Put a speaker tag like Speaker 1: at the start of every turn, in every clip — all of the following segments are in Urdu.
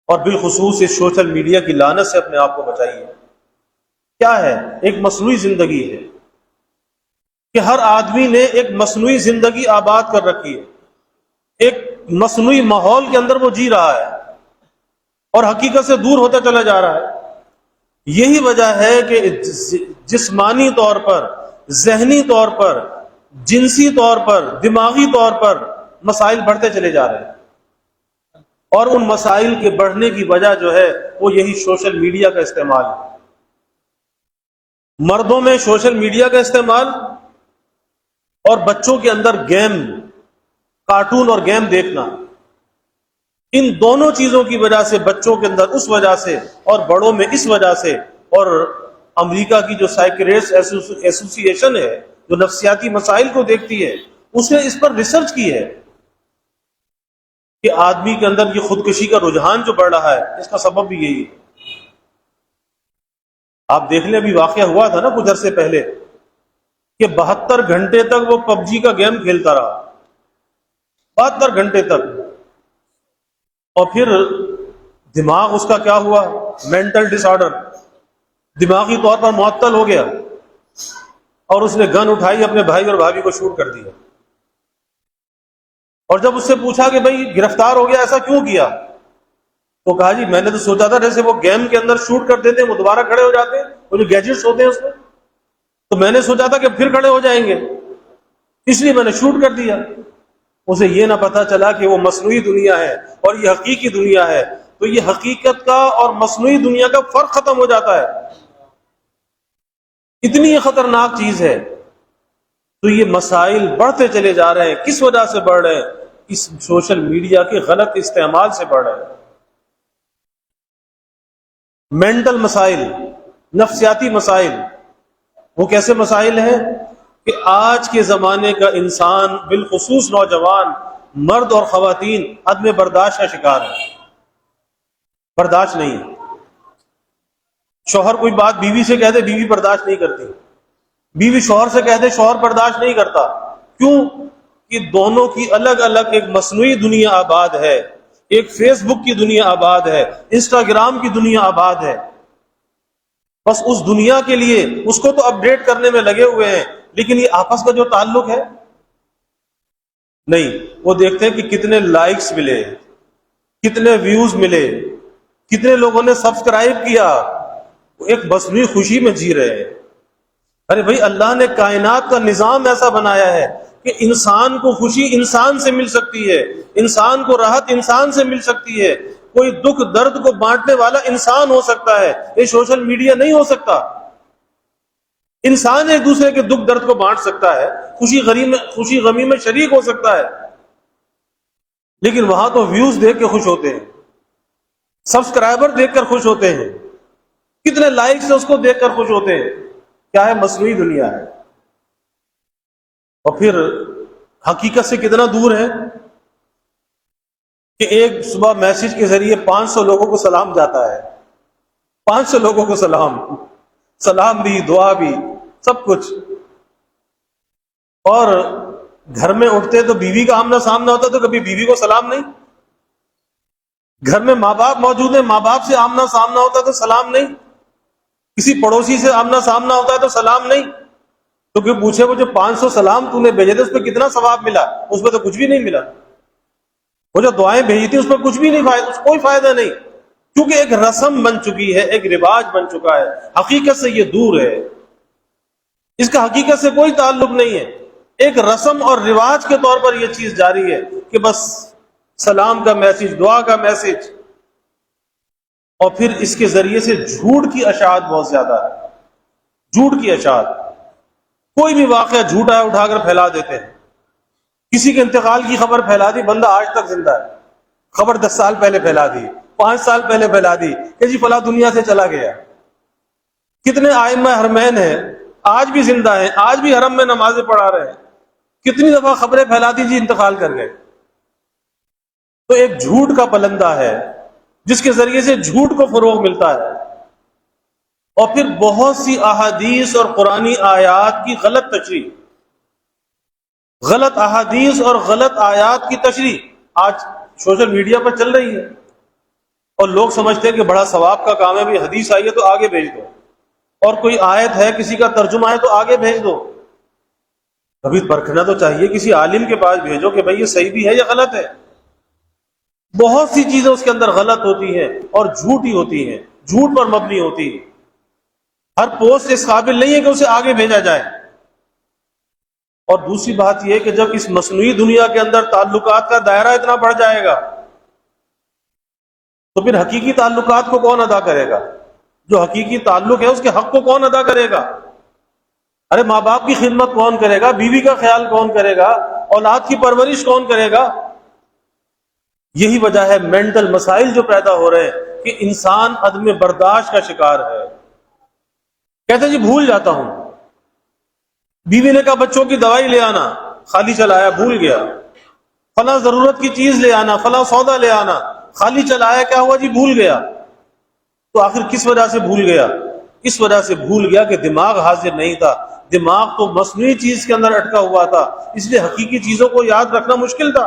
Speaker 1: اور بالخصوص اس سوشل میڈیا کی لعنت سے اپنے آپ کو بچائیے۔ کیا ہے؟ ایک مصنوعی زندگی ہے کہ ہر آدمی نے ایک مصنوعی زندگی آباد کر رکھی ہے، ایک مصنوعی ماحول کے اندر وہ جی رہا ہے اور حقیقت سے دور ہوتا چلا جا رہا ہے۔ یہی وجہ ہے کہ جسمانی طور پر، ذہنی طور پر، جنسی طور پر، دماغی طور پر مسائل بڑھتے چلے جا رہے ہیں، اور ان مسائل کے بڑھنے کی وجہ جو ہے وہ یہی سوشل میڈیا کا استعمال ہے۔ مردوں میں سوشل میڈیا کا استعمال اور بچوں کے اندر گیم، کارٹون اور گیم دیکھنا، ان دونوں چیزوں کی وجہ سے بچوں کے اندر اس وجہ سے اور بڑوں میں اس وجہ سے، اور امریکہ کی جو سائیکیٹرسٹ ایسوسی ایشن ہے جو نفسیاتی مسائل کو دیکھتی ہے، اس نے اس پر ریسرچ کی ہے کہ آدمی کے اندر یہ خودکشی کا رجحان جو بڑھ رہا ہے، اس کا سبب بھی یہی ہے۔ آپ دیکھ لیں، ابھی واقعہ ہوا تھا نا کچھ عرصے پہلے کہ 72 گھنٹے تک وہ پب جی کا گیم کھیلتا رہا، 72 گھنٹے تک، اور پھر دماغ اس کا کیا ہوا؟ مینٹل ڈس آرڈر، دماغی طور پر معطل ہو گیا، اور اس نے گن اٹھائی، اپنے بھائی اور بھابھی کو شوٹ کر دیا۔ اور جب اس سے پوچھا کہ بھائی گرفتار ہو گیا، ایسا کیوں کیا؟ تو کہا جی میں نے تو سوچا تھا جیسے وہ گیم کے اندر شوٹ کر دیتے ہیں وہ دوبارہ کھڑے ہو جاتے ہیں، وہ جو گیجٹس ہوتے ہیں اس میں، تو میں نے سوچا تھا کہ پھر کھڑے ہو جائیں گے، اس لیے میں نے شوٹ کر دیا۔ اسے یہ نہ پتا چلا کہ وہ مصنوعی دنیا ہے اور یہ حقیقی دنیا ہے، تو یہ حقیقت کا اور مصنوعی دنیا کا فرق ختم ہو جاتا ہے۔ اتنی یہ خطرناک چیز ہے۔ تو یہ مسائل بڑھتے چلے جا رہے ہیں، کس وجہ سے بڑھ رہے ہیں؟ اس سوشل میڈیا کے غلط استعمال سے بڑھ رہے ہیں۔ مینٹل مسائل، نفسیاتی مسائل، وہ کیسے مسائل ہیں کہ آج کے زمانے کا انسان، بالخصوص نوجوان، مرد اور خواتین، عدم برداشت کا شکار ہے۔ برداشت نہیں ہے۔ شوہر کوئی بات بیوی سے کہہ دے، بیوی برداشت نہیں کرتی، بیوی شوہر سے کہہ دے، شوہر برداشت نہیں کرتا۔ کیوں؟ کہ دونوں کی الگ الگ ایک مصنوعی دنیا آباد ہے، ایک فیس بک کی دنیا آباد ہے، انسٹاگرام کی دنیا آباد ہے۔ بس اس دنیا کے لیے اس کو تو اپ ڈیٹ کرنے میں لگے ہوئے ہیں، لیکن یہ آپس کا جو تعلق ہے نہیں۔ وہ دیکھتے ہیں کہ کتنے لائکس ملے، کتنے ویوز ملے، کتنے لوگوں نے سبسکرائب کیا، وہ ایک مصنوعی خوشی میں جی رہے ہیں۔ ارے بھائی، اللہ نے کائنات کا نظام ایسا بنایا ہے کہ انسان کو خوشی انسان سے مل سکتی ہے، انسان کو راحت انسان سے مل سکتی ہے، کوئی دکھ درد کو بانٹنے والا انسان ہو سکتا ہے، یہ سوشل میڈیا نہیں ہو سکتا۔ انسان ایک دوسرے کے دکھ درد کو بانٹ سکتا ہے، خوشی غمی میں شریک ہو سکتا ہے، لیکن وہاں تو ویوز دیکھ کے خوش ہوتے ہیں، سبسکرائبر دیکھ کر خوش ہوتے ہیں، کتنے لائکس اس کو دیکھ کر خوش ہوتے ہیں۔ کیا ہے؟ مصنوعی دنیا ہے، اور پھر حقیقت سے کتنا دور ہے کہ ایک صبح میسج کے ذریعے 500 لوگوں کو سلام جاتا ہے، 500 لوگوں کو سلام بھی، دعا بھی، سب کچھ۔ اور گھر میں اٹھتے تو بیوی کا آمنا سامنا ہوتا تو کبھی بیوی کو سلام نہیں، گھر میں ماں باپ موجود ہیں، ماں باپ سے آمنا سامنا ہوتا تو سلام نہیں، کسی پڑوسی سے آمنا سامنا ہوتا ہے تو سلام نہیں۔ تو کہ پوچھے وہ جو 500 سلام تو نے بھیجے تھے اس پہ کتنا ثواب ملا؟ اس پہ تو کچھ بھی نہیں ملا۔ وہ جو دعائیں بھیجی تھی اس پہ کچھ بھی نہیں فائدہ، اس کوئی فائدہ نہیں، کیونکہ ایک رسم بن چکی ہے، ایک رواج بن چکا ہے، حقیقت سے یہ دور ہے، اس کا حقیقت سے کوئی تعلق نہیں ہے۔ ایک رسم اور رواج کے طور پر یہ چیز جاری ہے کہ بس سلام کا میسج، دعا کا میسج، اور پھر اس کے ذریعے سے جھوٹ کی اشاعت بہت زیادہ ہے، جھوٹ کی اشاعت، کوئی بھی واقعہ جھوٹا اٹھا کر پھیلا دیتے ہیں۔ کسی کے انتقال کی خبر پھیلا دی، بندہ آج تک زندہ ہے، خبر 10 سال پہلے پھیلا دی، 5 سال پہلے پھیلا دی کہ جی فلاں دنیا سے چلا گیا۔ کتنے ائمہ حرمین ہیں آج بھی زندہ ہیں، آج بھی حرم میں نمازیں پڑھا رہے ہیں، کتنی دفعہ خبریں پھیلا دی جی انتقال کر گئے۔ تو ایک جھوٹ کا پلندہ ہے جس کے ذریعے سے جھوٹ کو فروغ ملتا ہے، اور پھر بہت سی احادیث اور قرآنی آیات کی غلط تشریح، غلط احادیث اور غلط آیات کی تشریح آج سوشل میڈیا پر چل رہی ہے۔ اور لوگ سمجھتے ہیں کہ بڑا ثواب کا کام ہے، بھی حدیث آئی ہے تو آگے بھیج دو، اور کوئی آیت ہے کسی کا ترجمہ ہے تو آگے بھیج دو۔ کبھی پرکھنا تو چاہیے، کسی عالم کے پاس بھیجو کہ بھئی یہ صحیح بھی ہے یا غلط ہے۔ بہت سی چیزیں اس کے اندر غلط ہوتی ہیں اور جھوٹی ہوتی ہیں، جھوٹ پر مبنی ہوتی ہے۔ ہر پوسٹ اس قابل نہیں ہے کہ اسے آگے بھیجا جائے۔ اور دوسری بات یہ کہ جب اس مصنوعی دنیا کے اندر تعلقات کا دائرہ اتنا بڑھ جائے گا تو پھر حقیقی تعلقات کو کون ادا کرے گا؟ جو حقیقی تعلق ہے اس کے حق کو کون ادا کرے گا؟ ارے ماں باپ کی خدمت کون کرے گا؟ بیوی کا خیال کون کرے گا؟ اولاد کی پرورش کون کرے گا؟ یہی وجہ ہے مینٹل مسائل جو پیدا ہو رہے ہیں کہ انسان عدم برداشت کا شکار ہے۔ کہتے ہیں جی بھول جاتا ہوں، بیوی نے کہا بچوں کی دوائی لے آنا، خالی چلایا بھول گیا، فلاں ضرورت کی چیز لے آنا، فلاں سودا لے آنا، خالی چلایا، کیا ہوا جی بھول گیا۔ تو آخر کس وجہ سے بھول گیا؟ اس وجہ سے بھول گیا کہ دماغ حاضر نہیں تھا، دماغ تو مصنوعی چیز کے اندر اٹکا ہوا تھا، اس لیے حقیقی چیزوں کو یاد رکھنا مشکل تھا۔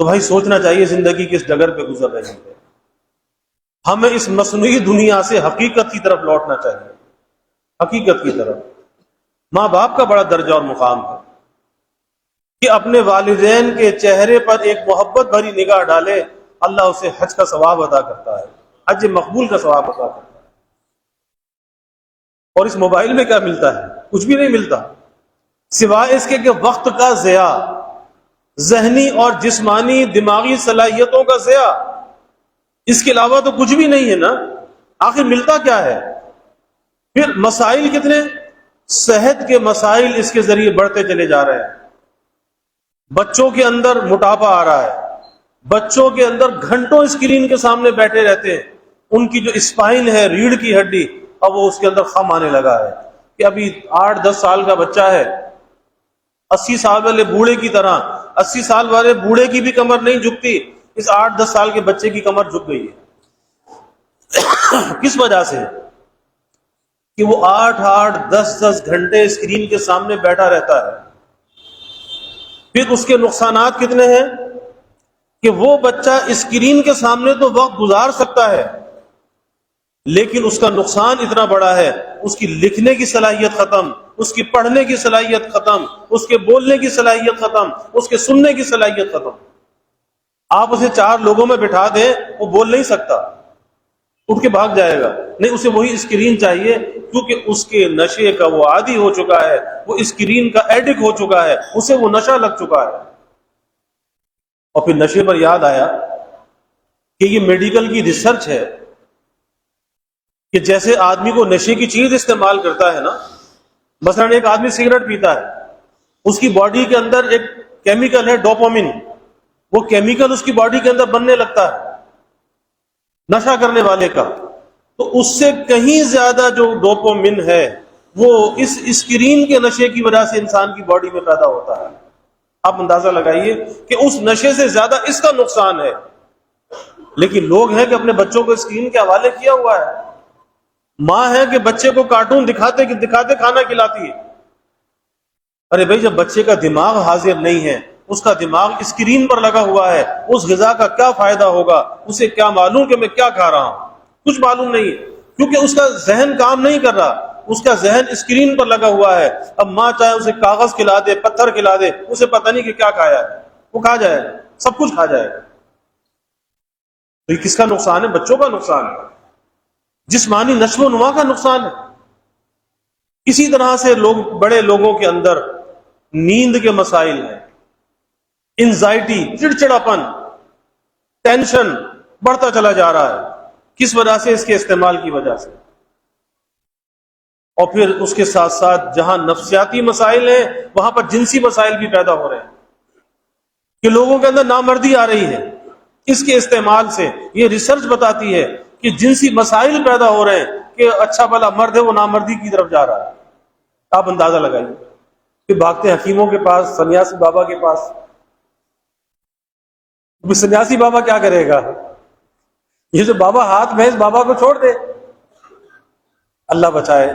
Speaker 1: تو بھائی سوچنا چاہیے زندگی کس ڈگر پہ گزر رہی ہے، ہمیں اس مصنوعی دنیا سے حقیقت کی طرف لوٹنا چاہیے، حقیقت کی طرف۔ ماں باپ کا بڑا درجہ اور مقام ہے کہ اپنے والدین کے چہرے پر ایک محبت بھری نگاہ ڈالے، اللہ اسے حج کا ثواب عطا کرتا ہے، حج مقبول کا ثواب عطا کرتا ہے۔ اور اس موبائل میں کیا ملتا ہے؟ کچھ بھی نہیں ملتا، سوائے اس کے کہ وقت کا ضیاع، ذہنی اور جسمانی دماغی صلاحیتوں کا ضیاع، اس کے علاوہ تو کچھ بھی نہیں ہے نا۔ آخر ملتا کیا ہے؟ پھر مسائل کتنے، صحت کے مسائل اس کے ذریعے بڑھتے چلے جا رہے ہیں۔ بچوں کے اندر موٹاپا آ رہا ہے، بچوں کے اندر گھنٹوں اسکرین کے سامنے بیٹھے رہتے ہیں، ان کی جو اسپائن ہے، ریڑھ کی ہڈی، اب وہ اس کے اندر خم آنے لگا ہے کہ ابھی 8-10 سال کا بچہ ہے، 80 سال والے بوڑھے کی طرح، 80 سال والے بوڑھے کی بھی کمر نہیں جھکتی، اس 8-10 سال کے بچے کی کمر جھک گئی ہے۔ کس وجہ سے؟ کہ وہ 8-10 گھنٹے اسکرین کے سامنے بیٹھا رہتا ہے۔ پھر اس کے نقصانات کتنے ہیں کہ وہ بچہ اسکرین کے سامنے تو وقت گزار سکتا ہے، لیکن اس کا نقصان اتنا بڑا ہے، اس کی لکھنے کی صلاحیت ختم، اس کی پڑھنے کی صلاحیت ختم، اس کے بولنے کی صلاحیت ختم، اس کے سننے کی صلاحیت ختم۔ آپ اسے 4 لوگوں میں بٹھا دیں، وہ بول نہیں سکتا، اٹھ کے بھاگ جائے گا، نہیں اسے وہی اسکرین چاہیے، کیونکہ اس کے نشے کا وہ عادی ہو چکا ہے، وہ اسکرین کا ایڈکٹ ہو چکا ہے، اسے وہ نشہ لگ چکا ہے۔ اور پھر نشے پر یاد آیا کہ یہ میڈیکل کی ریسرچ ہے کہ جیسے آدمی کو نشے کی چیز استعمال کرتا ہے نا، مثلا ایک آدمی سگریٹ پیتا ہے، اس کی باڈی کے اندر ایک کیمیکل ہے ڈوپامین، وہ کیمیکل اس کی باڈی کے اندر بننے لگتا ہے نشہ کرنے والے کا، تو اس سے کہیں زیادہ جو ڈوپامین ہے وہ اس اسکرین کے نشے کی وجہ سے انسان کی باڈی میں پیدا ہوتا ہے۔ آپ اندازہ لگائیے کہ اس نشے سے زیادہ اس کا نقصان ہے، لیکن لوگ ہیں کہ اپنے بچوں کو اسکرین کے حوالے کیا ہوا ہے۔ ماں ہے کہ بچے کو کارٹون دکھاتے دکھاتے کھانا کھلاتی ہے۔ ارے بھائی جب بچے کا دماغ حاضر نہیں ہے، اس کا دماغ اسکرین پر لگا ہوا ہے، اس غذا کا کیا فائدہ ہوگا؟ اسے کیا معلوم کہ میں کیا کھا رہا ہوں؟ کچھ معلوم نہیں، کیونکہ اس کا ذہن کام نہیں کر رہا، اس کا ذہن اسکرین پر لگا ہوا ہے۔ اب ماں چاہے اسے کاغذ کھلا دے، پتھر کھلا دے، اسے پتہ نہیں کہ کیا کھایا ہے، وہ کھا جائے گا، سب کچھ کھا جائے گا۔ تو یہ کس کا نقصان ہے؟ بچوں کا نقصان ہے، جسمانی نشو و نما کا نقصان ہے۔ اسی طرح سے بڑے لوگوں کے اندر نیند کے مسائل ہیں، انزائٹی، چڑچڑاپن، ٹینشن بڑھتا چلا جا رہا ہے۔ کس وجہ سے؟ اس کے استعمال کی وجہ سے۔ اور پھر اس کے ساتھ ساتھ جہاں نفسیاتی مسائل ہیں وہاں پر جنسی مسائل بھی پیدا ہو رہے ہیں کہ لوگوں کے اندر نامردی آ رہی ہے اس کے استعمال سے۔ یہ ریسرچ بتاتی ہے کہ جنسی مسائل پیدا ہو رہے ہیں کہ اچھا بھلا مرد ہے وہ نامردی کی طرف جا رہا ہے۔ آپ اندازہ لگائیے کہ بھاگتے حکیموں کے پاس، سنیاسی بابا کے پاس۔ سنیاسی بابا کیا کرے گا؟ یہ جو بابا ہاتھ محض بابا کو چھوڑ دے، اللہ بچائے۔